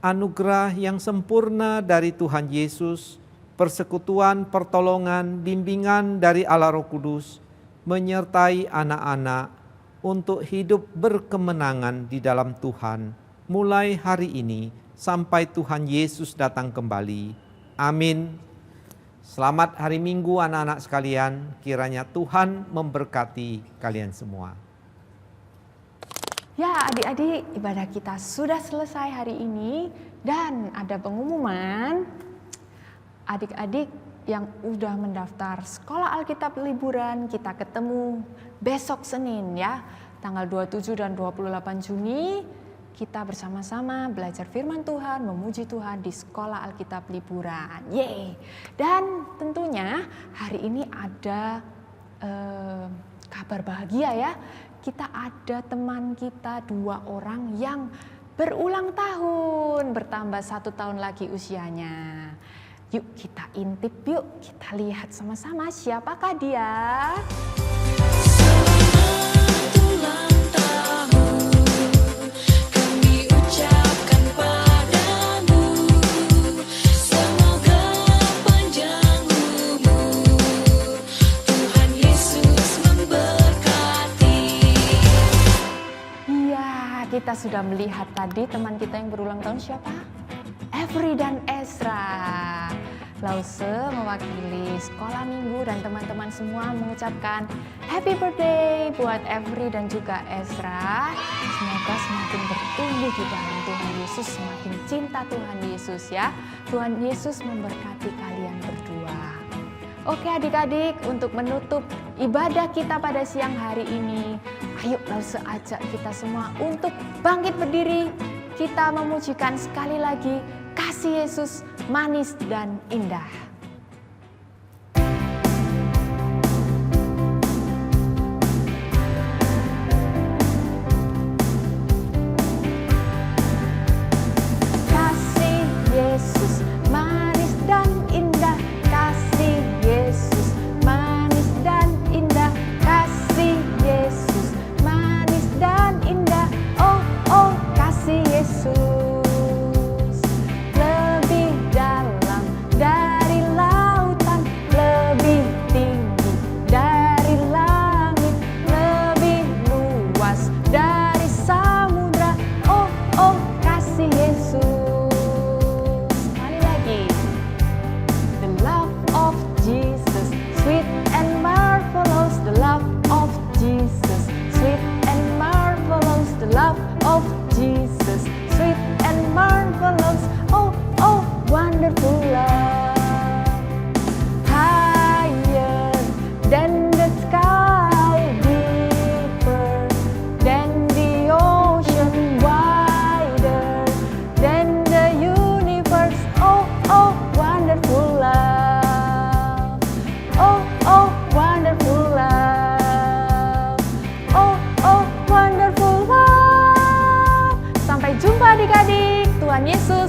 anugerah yang sempurna dari Tuhan Yesus, persekutuan, pertolongan, bimbingan dari Allah Roh Kudus, menyertai anak-anak untuk hidup berkemenangan di dalam Tuhan, mulai hari ini sampai Tuhan Yesus datang kembali. Amin. Selamat hari Minggu anak-anak sekalian, kiranya Tuhan memberkati kalian semua. Ya adik-adik, ibadah kita sudah selesai hari ini dan ada pengumuman. Adik-adik yang udah mendaftar sekolah Alkitab liburan, kita ketemu besok Senin ya, tanggal 27 dan 28 Juni. Kita bersama-sama belajar firman Tuhan, memuji Tuhan di sekolah Alkitab liburan. Yeay! Dan tentunya hari ini ada kabar bahagia ya. Kita ada teman kita 2 orang yang berulang tahun, bertambah 1 tahun lagi usianya. Yuk kita intip yuk, kita lihat sama-sama siapakah dia. Kita sudah melihat tadi teman kita yang berulang tahun siapa? Every dan Ezra. Lause mewakili sekolah minggu dan teman-teman semua mengucapkan happy birthday buat Every dan juga Ezra. Semoga semakin bertumbuh di dalam Tuhan Yesus, semakin cinta Tuhan Yesus ya. Tuhan Yesus memberkati kalian berdua. Oke adik-adik, untuk menutup ibadah kita pada siang hari ini, ayo langsung ajak kita semua untuk bangkit berdiri. Kita memujikan sekali lagi kasih Yesus manis dan indah. Tuhan Yesus.